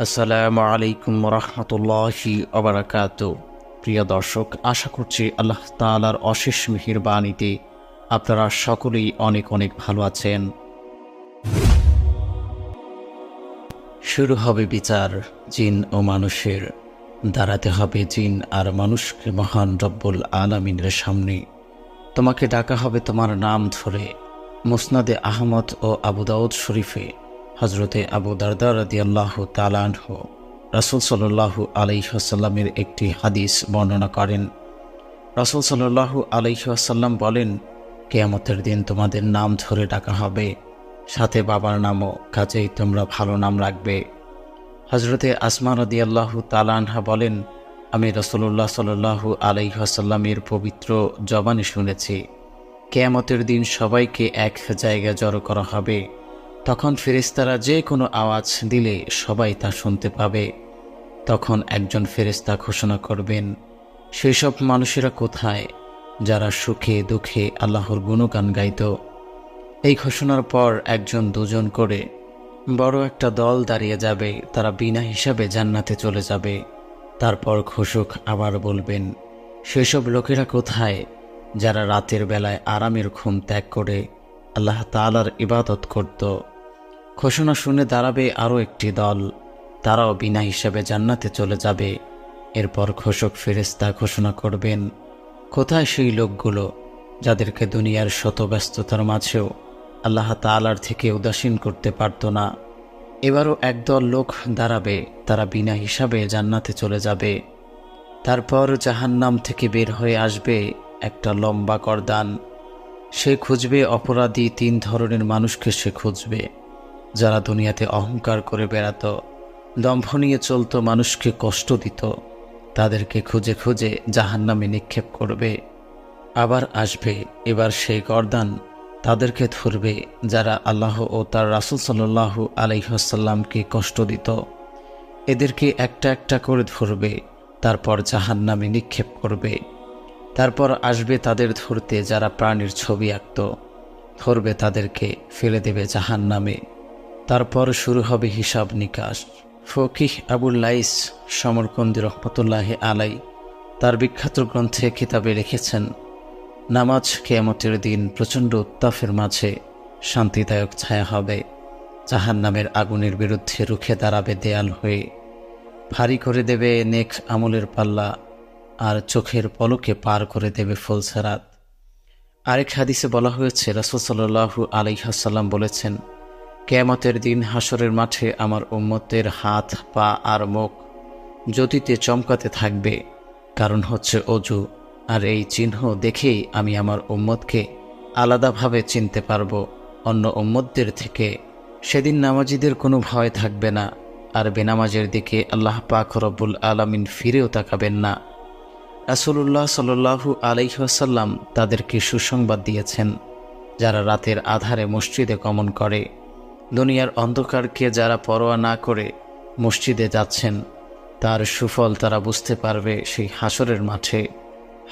আসসালামু আলাইকুম রহমতুল্লাহি ওবারাকাতু। প্রিয় দর্শক, আশা করছি আল্লাহ তাআলার অশেষ মেহেরবানিতে আপনারা সকলেই অনেক অনেক ভালো আছেন। শুরু হবে বিচার জিন ও মানুষের। দাঁড়াতে হবে জিন আর মানুষকে মহান রব্বুল আলামিনের সামনে। তোমাকে ডাকা হবে তোমার নাম ধরে। মুসনাদে আহমদ ও আবু দাউদ শরীফে হজরতে আবু দারদা রাদিয়াল্লাহু তাআলা আনহু রাসূল সাল্লাল্লাহু আলাইহি ওয়াসাল্লামের একটি হাদিস বর্ণনা করেন। রাসূল সাল্লাল্লাহু আলাইহি ওয়াসাল্লাম বলেন, কিয়ামতের দিন তোমাদের নাম ধরে ডাকা হবে, সাথে বাবার নামও, কাজেই তোমরা ভালো নাম রাখবে। হজরতে আসমা রাদিয়াল্লাহু তাআলা আনহা বলেন, আমি রাসূলুল্লাহ সাল্লাল্লাহু আলাইহি ওয়াসাল্লামের পবিত্র জবানে শুনেছি, কিয়ামতের দিন সবাইকে এক জায়গায় জড়ো করা হবে। তখন ফেরেশতারা যে কোনো আওয়াজ দিলে সবাই তা শুনতে পাবে। তখন একজন ফেরেশতা ঘোষণা করবেন, সেই সব মানুষেরা কোথায় যারা সুখে দুঃখে আল্লাহর গুণগান গাইত। এই ঘোষণার পর একজন দুজন করে বড় একটা দল দাঁড়িয়ে যাবে, তারা বিনা হিসাবে জান্নাতে চলে যাবে। তারপর ঘোষক আবার বলবেন, সেসব লোকেরা কোথায় যারা রাতের বেলায় আরামের ঘুম ত্যাগ করে আল্লাহ তাআলার ইবাদত করত। ঘোষণা শুনে দাঁড়াবে আরও একটি দল, তারাও বিনা হিসাবে জান্নাতে চলে যাবে। এরপর ঘোষক ফেরেশতা ঘোষণা করবেন, কোথায় সেই লোকগুলো যাদেরকে দুনিয়ার শত ব্যস্ততার মাঝেও আল্লাহ তাআলার থেকে উদাসীন করতে পারত না। এবারও একদল লোক দাঁড়াবে, তারা বিনা হিসাবে জান্নাতে চলে যাবে। তারপর জাহান্নাম থেকে বের হয়ে আসবে একটা লম্বা করদান। সে খুঁজবে অপরাধী তিন ধরনের মানুষকে। সে খুঁজবে যারা দুনিয়াতে অহংকার করে বেড়াত, দম্ভ নিয়ে চলত, মানুষকে কষ্ট দিত, তাদেরকে খুঁজে খুঁজে জাহান্নামে নিক্ষেপ করবে। আবার আসবে এবার সেই গর্দান তাদেরকে ধরবে যারা আল্লাহ ও তার রাসূল সাল্লাল্লাহু আলাইহি ওয়াসাল্লামকে কষ্ট দিত। এদেরকে একটা একটা করে ধরবে, তারপর জাহান্নামে নিক্ষেপ করবে। তারপর আসবে তাদের ধরতে যারা প্রাণীর ছবি আঁকত, ধরবে তাদেরকে ফেলে দেবে জাহান্নামে। তারপর শুরু হবে হিসাব নিকাশ। ফকিহ আবুল লাইস সমরকন্দি রহমতুল্লাহি আলাই তার বিখ্যাত গ্রন্থে কিতাবে লিখেছেন, নামাজ কিয়ামতের দিন প্রচণ্ড উত্তাপের মাঝে শান্তিদায়ক ছায়া হবে। জাহান্নামের আগুনের বিরুদ্ধে রুখে দাঁড়াবে দেয়াল হয়ে। ভারী করে দেবে নেক আমলের পাল্লা, আর চোখের পলকে পার করে দেবে ফুলসেরাত। আরেক হাদিসে বলা হয়েছে, রাসূল সাল্লাল্লাহু আলাইহি ওয়াসাল্লাম বলেছেন, কিয়ামতের দিন হাসরের মাঠে আমার উম্মতের হাত পা আর মুখ জ্যোতিতে চমকাতে থাকবে, কারণ হচ্ছে অজু। আর এই চিহ্ন দেখেই আমি আমার উম্মতকে আলাদাভাবে চিনতে পারবো অন্য উম্মতদের থেকে। সেদিন নামাজীদের কোনো ভয় থাকবে না, আর বেনামাজের দিকে আল্লাহ পাক রব্বুল আলামিন ফিরেও তাকাবেন না। রাসূলুল্লাহ সাল্লাল্লাহু আলাইহি ওয়াসাল্লাম তাদেরকে সুসংবাদ দিয়েছেন যারা রাতের আধারে মসজিদে গমন করে। দুনিয়ার অন্ধকারকে যারা পরোয়া না করে মসজিদে যাচ্ছেন, তার সুফল তারা বুঝতে পারবে সেই হাসরের মাঠে।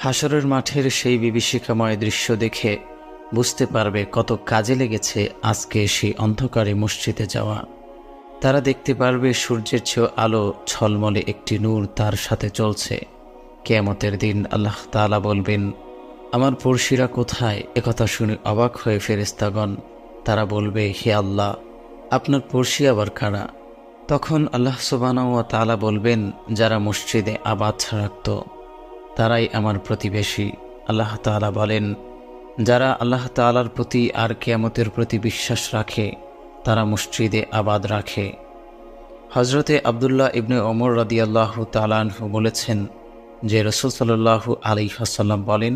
হাসরের মাঠের সেই বিভীষিকাময় দৃশ্য দেখে বুঝতে পারবে কত কাজে লেগেছে আজকে সেই অন্ধকারে মসজিদে যাওয়া। তারা দেখতে পারবে সূর্যের চেয়েও আলো ঝলমলে একটি নূর তার সাথে চলছে। কিয়ামতের দিন আল্লাহ তাআলা বলবেন, আমার পড়শিরা কোথায়? একথা শুনে অবাক হয়ে ফেরেশতাগণ তারা বলবে, হে আল্লাহ, আপনার পড়শি আবার কারা? তখন আল্লাহ সুবহানাহু ওয়া তাআলা বলবেন, যারা মসজিদে আবাদ রাখত তারাই আমার প্রতিবেশী। আল্লাহ তাআলা বলেন, যারা আল্লাহ তাআলার প্রতি আর কিয়ামতের প্রতি বিশ্বাস রাখে তারা মসজিদে আবাদ রাখে। হজরতে আবদুল্লাহ ইবনে ওমর রাদিয়াল্লাহু তাআলা আনহু বলেছেন যে রাসূল সাল্লাল্লাহু আলাইহি ওয়াসাল্লাম বলেন,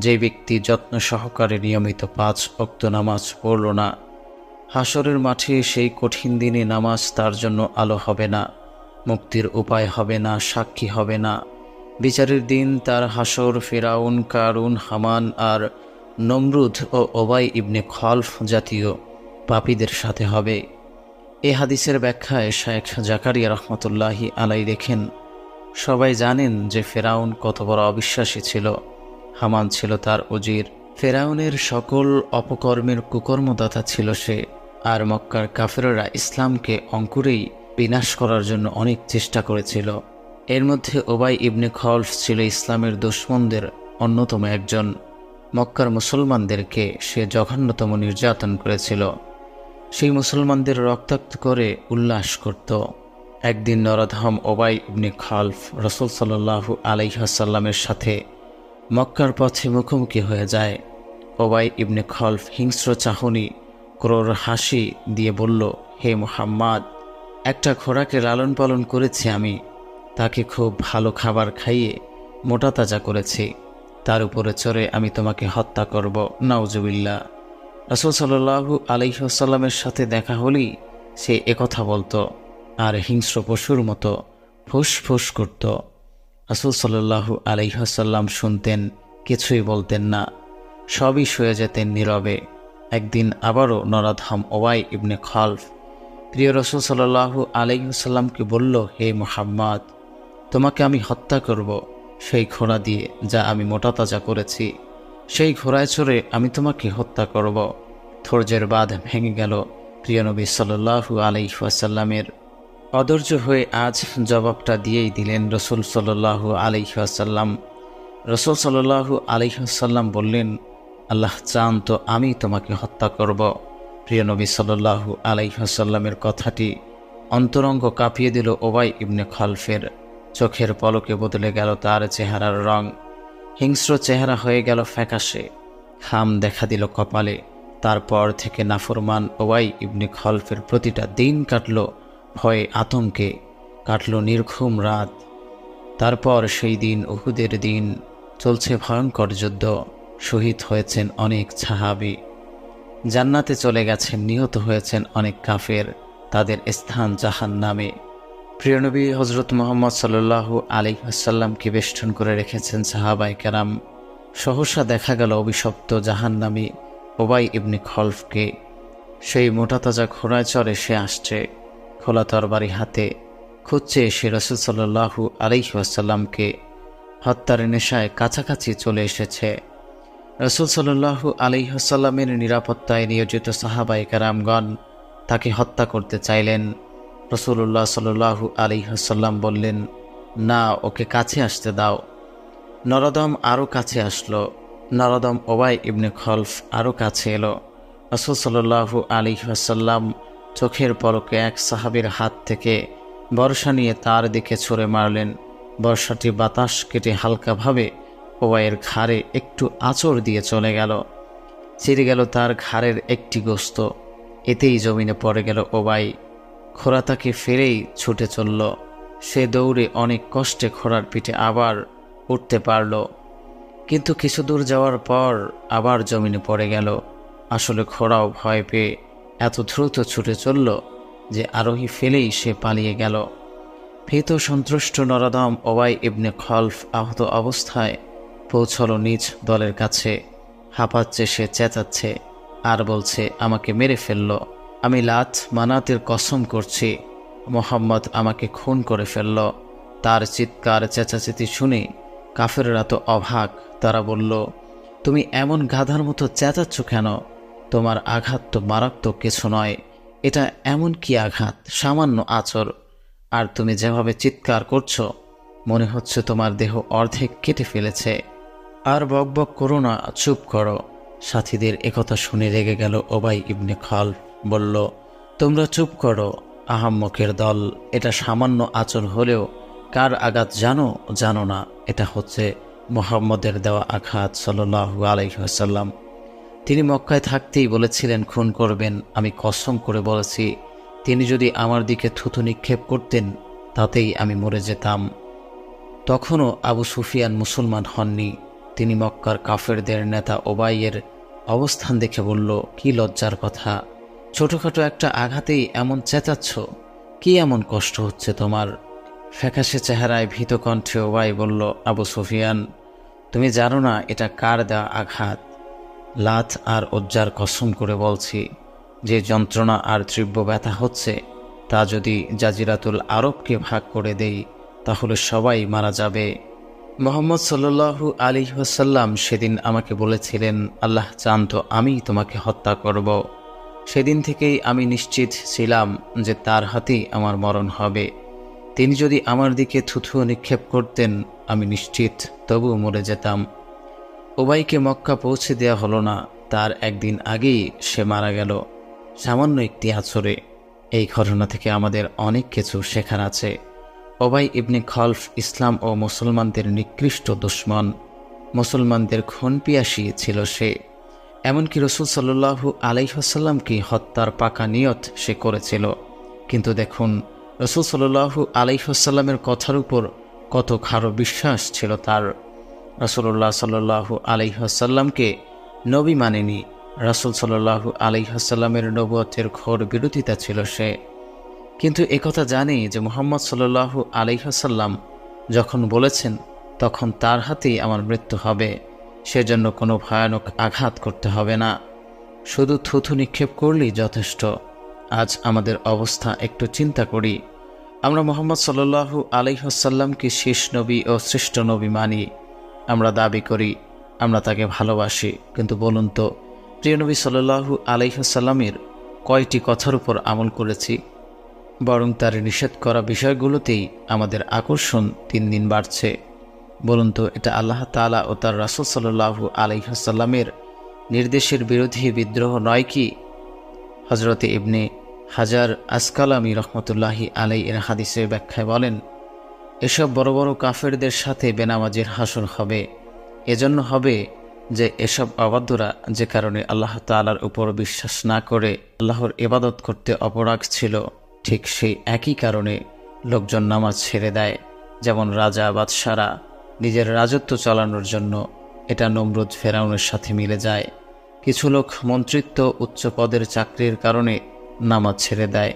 যে ব্যক্তি যত্ন সহকারে নিয়মিত 5 ওয়াক্ত নামাজ পড়ল না, হাসরের মাঠে সেই কঠিন দিনে নামাজ তার জন্য আলো হবে না, মুক্তির উপায় হবে না, সাক্ষী হবে না। বিচারের দিন তার হাসর ফিরাউন, কারুন, হামান আর নমরুদ ও ওবাই ইবনে খলফ জাতীয় পাপীদের সাথে হবে। এ হাদিসের ব্যাখ্যায় শায়েখ জাকারিয়া রহমতুল্লাহি আলাই লেখেন, সবাই জানেন যে ফেরাউন কত বড় অবিশ্বাসী ছিল। হামান ছিল তার উজির। ফেরাউনের সকল অপকর্মের কুকর্মদাতা ছিল সে। আর মক্কার কাফেররা ইসলামকে অঙ্কুরেই বিনাশ করার জন্য অনেক চেষ্টা করেছিল। এর মধ্যে উবাই ইবনে খলফ ছিল ইসলামের দুশমনদের অন্যতম একজন। মক্কার মুসলমানদেরকে সে জঘন্যতম নির্যাতন করেছিল। সেই মুসলমানদের রক্তাক্ত করে উল্লাস করত। একদিন নরধম উবাই ইবনে খলফ রাসূল সাল্লাল্লাহু আলাইহি ওয়াসাল্লামের সাথে মক্কার পথে মুখোমুখি হয়ে যায়। উবাই ইবনে খলফ হিংস্র চাহনি ক্রোর হাসি দিয়ে বলল, হে মুহাম্মদ, একটা ঘোড়াকে লালন পালন করেছি আমি, তাকে খুব ভালো খাবার খাইয়ে মোটা তাজা করেছি, তার উপরে চড়ে আমি তোমাকে হত্যা করব। নাউজুবিল্লাহ। রাসূল সাল্লাল্লাহু আলাইহি ওয়াসাল্লামের সাথে দেখা হলেই সে একথা বলতো আর হিংস্র পশুর মতো ফুসফুস করত। রাসূল সাল্লাল্লাহু আলাইহি ওয়াসাল্লাম শুনতেন, কিছুই বলতেন না, সবই সয়ে যেতেন নীরবে। একদিন আবারও নরাধম উবাই ইবনে খলফ প্রিয় রাসূল সাল্লাল্লাহু আলাইহি ওয়াসাল্লামকে বলল, হে মুহাম্মদ, তোমাকে আমি হত্যা করব সেই ঘোড়া দিয়ে যা আমি মোটা তাজা করেছি, সেই ঘোড়ায় চড়ে আমি তোমাকে হত্যা করব। ধৈর্যের বাঁধ ভেঙে গেল প্রিয় নবী সাল্লাল্লাহু আলাইহি ওয়াসাল্লামের। অধৈর্য হয়ে আজ জবাবটা দিয়েই দিলেন রাসূল সাল্লাল্লাহু আলাইহি ওয়াসাল্লাম। রাসূল সাল্লাল্লাহু আলাইহি ওয়াসাল্লাম বললেন, আল্লাহ চান তো আমি তোমাকে হত্যা করব। প্রিয় নবী সাল্লাল্লাহু আলাইহি ওয়াসাল্লামের কথাটি অন্তরঙ্গ কাঁপিয়ে দিল উবাই ইবনে খলফের। চোখের পলকে বদলে গেল তার চেহারার রং, হিংস্র চেহারা হয়ে গেল ফ্যাকাশে, ঘাম দেখা দিল কপালে। তারপর থেকে নাফরমান উবাই ইবনে খলফের প্রতিটা দিন কাটল ভয়ে আতঙ্কে, কাটল নির্ঘুম রাত। তারপর সেই দিন উহুদের দিন, চলছে ভয়ঙ্কর যুদ্ধ, শহীদ হয়েছেন অনেক সাহাবী, জান্নাতে চলে গেছেন, নিহত হয়েছেন অনেক কাফের, তাদের স্থান জাহান্নামে। প্রিয় নবী হযরত মুহাম্মদ সাল্লাল্লাহু আলাইহি ওয়াসাল্লামকে বেষ্টন করে রেখেছেন সাহাবায়ে কেরাম। সহসা দেখা গেল অভিশপ্ত জাহান্নামী উবাই ইবনে খলফকে। সেই মোটা তাজা ঘোড়ায় চড়ে সে আসছে, খোলা তরবারি হাতে, খুঁজছে সে রাসূল সাল্লাল্লাহু আলাইহি ওয়াসাল্লামকে। হত্যার নেশায় কাছাকাছি চলে এসেছে। রাসূল সাল্লাল্লাহু আলাইহি ওয়াসাল্লামের নিরাপত্তায় নিয়োজিত সাহাবায়ে কেরামগণ তাকে হত্যা করতে চাইলেন। রাসূলুল্লাহ সাল্লাল্লাহু আলাইহি ওয়াসাল্লাম বললেন, না, ওকে কাছে আসতে দাও। নরদম আরও কাছে আসলো। নরদম উবাই ইবনে খলফ আরও কাছে এলো। রাসূল সাল্লাল্লাহু আলাইহি ওয়াসাল্লাম চোখের পলকে এক সাহাবীর হাত থেকে বর্ষা নিয়ে তার দিকে ছুঁড়ে মারলেন। বর্ষাটি বাতাস কেটে হালকাভাবে উবাইয়ের ঘাড়ে একটু আঁচড় দিয়ে চলে গেল। চিরে গেল তার ঘাড়ের একটি গোস্ত। এতেই জমিনে পড়ে গেল উবাই। ঘোড়া তাকে ফেরেই ছুটে চলল। সে দৌড়ে অনেক কষ্টে ঘোড়ার পিঠে আবার উঠতে পারল, কিন্তু কিছু দূর যাওয়ার পর আবার জমিনে পড়ে গেল। আসলে ঘোড়াও ভয় পেয়ে এত দ্রুত ছুটে চলল যে আরোহী ফেলেই সে পালিয়ে গেল। ভীত সন্ত্রস্ত নরদম উবাই ইবনে খলফ আহত অবস্থায় পৌঁছল নিজ দলের কাছে। হাঁপাচ্ছে সে, চেঁচাচ্ছে আর বলছে, আমাকে মেরে ফেলল, আমি লাত মানাতের কসম করছি মুহাম্মদ আমাকে খুন করে ফেলল। তার চিৎকার চেঁচাচেঁতি শুনে কাফেররা তো অবাক। তারা বলল, তুমি এমন গাধার মতো চেঁচাচ্ছ কেন? তোমার আঘাত তো মারাত্মক কিছু নয়, এটা এমন কি আঘাত, সামান্য আঁচড়। আর তুমি যেভাবে চিৎকার করছো মনে হচ্ছে তোমার দেহ অর্ধেক কেটে ফেলেছে। আর বকবক করো না, চুপ করো। সাথীদের একথা শুনে রেগে গেল উবাই ইবনে খলফ। বলল, তোমরা চুপ করো, আহাম্মকের দল। এটা সামান্য আঁচড় হলেও কার আঘাত জানো না। এটা হচ্ছে মুহাম্মদের দেওয়া আঘাত সাল্লাল্লাহু আলাইহি ওয়াসাল্লাম। তিনি মক্কায় থাকতেই বলেছিলেন খুন করবেন। আমি কসম করে বলেছি, তিনি যদি আমার দিকে থুতু নিক্ষেপ করতেন তাতেই আমি মরে যেতাম। তখনও আবু সুফিয়ান মুসলমান হননি। তিনি মক্কার কাফেরদের নেতা উবাইয়ের অবস্থান দেখে বলল, কি লজ্জার কথা, ছোটখাটো একটা আঘাতেই এমন চেঁচাচ্ছ, কি এমন কষ্ট হচ্ছে তোমার? ফ্যাকাশে চেহারায় ভীত কণ্ঠে উবাই বলল, আবু সুফিয়ান, তুমি জানো না এটা কার দেওয়া আঘাত? লাত আর উজ্জার কসম করে বলছি, যে যন্ত্রণা আর তীব্র ব্যথা হচ্ছে তা যদি জাজিরাতুল আরবকে ভাগ করে দেই তাহলে সবাই মারা যাবে। মুহাম্মদ সাল্লাল্লাহু আলাইহি ওয়াসাল্লাম সেদিন আমাকে বলেছিলেন, আল্লাহ চান তো আমি তোমাকে হত্যা করব। সেদিন থেকেই আমি নিশ্চিত ছিলাম যে তার হাতেই আমার মরণ হবে। তিনি যদি আমার দিকে থুথু নিক্ষেপ করতেন আমি নিশ্চিত তবুও মরে যেতাম। উবাইকে মক্কা পৌঁছে দেওয়া হলো না, তার একদিন আগেই সে মারা গেল সামান্য একটি আছরে। এই ঘটনা থেকে আমাদের অনেক কিছু শেখার আছে। উবাই ইবনে খলফ ইসলাম ও মুসলমানদের নিকৃষ্ট দুশমন, মুসলমানদের খুন পিয়াসী ছিল সে। এমনকি রাসূল সাল্লাল্লাহু আলাইহি ওয়াসাল্লামকে হত্যার পাকা নিয়ত সে করেছিল। কিন্তু দেখুন, রাসূল সাল্লাল্লাহু আলাইহি ওয়াসাল্লামের কথার উপর কত গাঢ় বিশ্বাস ছিল তার। রাসূলুল্লাহ সাল্লাল্লাহু আলাইহি ওয়াসাল্লামকে নবী মানেনি, রাসূল সাল্লাল্লাহু আলাইহি ওয়াসাল্লামের নবুয়তের ঘোর বিরোধিতা ছিল সে। কিন্তু একথা জানি যে মুহাম্মদ সাল্লাল্লাহু আলাইহি ওয়াসাল্লাম যখন বলেছেন তখন তার হাতেই আমার মৃত্যু হবে, সেজন্য কোনো ভয়ানক আঘাত করতে হবে না, শুধু থুথু নিক্ষেপ করলেই যথেষ্ট। আজ আমাদের অবস্থা একটু চিন্তা করি। আমরা মুহাম্মদ সাল্লাল্লাহু আলাইহি ওয়াসাল্লামকে শেষ নবী ও শ্রেষ্ঠ নবী মানি। আমরা দাবি করি আমরা তাকে ভালোবাসি, কিন্তু বলুন তো, প্রিয় নবী সাল্লাল্লাহু আলাইহি ওয়াসাল্লামের কয়টি কথার উপর আমল করেছি? বরং তার নিষেধ করা বিষয়গুলোতেই আমাদের আকর্ষণ দিন দিন বাড়ছে। বলুন তো, এটা আল্লাহ তাআলা ও তার রাসূল সাল্লাল্লাহু আলাইহি ওয়াসাল্লামের নির্দেশের বিরোধী বিদ্রোহ নয় কি? হযরত ইবনে হাজার আসকালামি রহমতুল্লাহি আলাইহি এর হাদিসের ব্যাখ্যায় বলেন, এসব বড় বড় কাফেরদের সাথে বেনামাজির হাসর হবে। এজন্য হবে যে এসব অবাধ্যরা যে কারণে আল্লাহ তাআলার উপর বিশ্বাস না করে আল্লাহর ইবাদত করতে অপরাগ ছিল, ঠিক সেই একই কারণে লোকজন নামাজ ছেড়ে দেয়। যেমন রাজা বাদশারা নিজের রাজত্ব চালানোর জন্য, এটা নমরুদ ফেরাউনের সাথে মিলে যায়। কিছু লোক মন্ত্রিত্ব উচ্চ পদের চাকরির কারণে নামাজ ছেড়ে দেয়,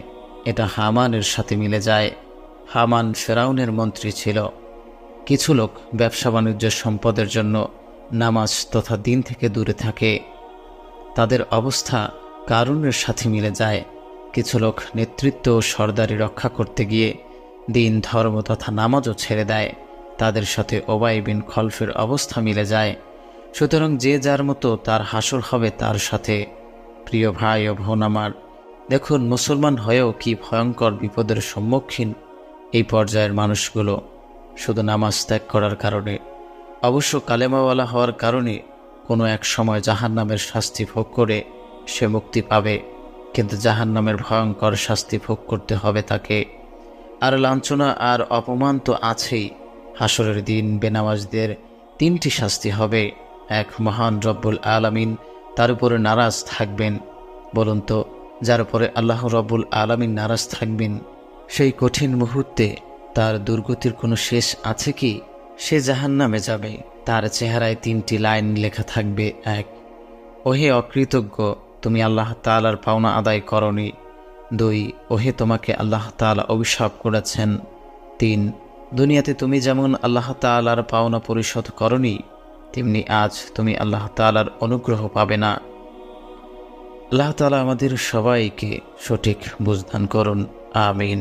এটা হামানের সাথে মিলে যায়। হামান ফেরাউনের মন্ত্রী ছিল। কিছু লোক ব্যবসা বাণিজ্যের সম্পদের জন্য নামাজ তথা দিন থেকে দূরে থাকে, তাদের অবস্থা কারুনের সাথে মিলে যায়। কিছু লোক নেতৃত্ব ও সরদারি রক্ষা করতে গিয়ে দিন ধর্ম তথা নামাজও ছেড়ে দেয়, তাদের সাথে উবাই বিন খলফের অবস্থা মিলে যায়। সুতরাং যে যার মতো তার হাসর হবে তার সাথে। প্রিয় ভাই ও বোন আমার, দেখুন মুসলমান হয়েও কি ভয়ঙ্কর বিপদের সম্মুখীন এই পর্যায়ের মানুষগুলো, শুধু নামাজ ত্যাগ করার কারণে। অবশ্য কালেমাওয়ালা হওয়ার কারণে কোনো এক সময় জাহান্নামের শাস্তি ভোগ করে সে মুক্তি পাবে, কিন্তু জাহান্নামের ভয়ঙ্কর শাস্তি ভোগ করতে হবে তাকে। আর লাঞ্ছনা আর অপমান তো আছেই। হাসরের দিন বেনামাজদের তিনটি শাস্তি হবে। এক, মহান রব্বুল আলামিন তার উপরে নারাজ থাকবেন। বলুন তো, যার উপরে আল্লাহ রব্বুল আলামিন নারাজ থাকবেন, সেই কঠিন মুহূর্তে তার দুর্গতির কোনো শেষ আছে কি? সে জাহান্নামে যাবে। তার চেহারায় তিনটি লাইন লেখা থাকবে। এক, ওহে অকৃতজ্ঞ, তুমি আল্লাহ তাআলার পাওনা আদায় করনি। দুই, ওহে তোমাকে আল্লাহ তাআলা অভিশাপ করেছেন। তিন, দুনিয়াতে তুমি যেমন আল্লাহ তাআলার পাওনা পরিশোধ করনি, তেমনি আজ তুমি আল্লাহ তাআলার অনুগ্রহ পাবে না। আল্লাহ তাআলা আমাদের সবাইকে সঠিক বুঝদান করুন। আমিন।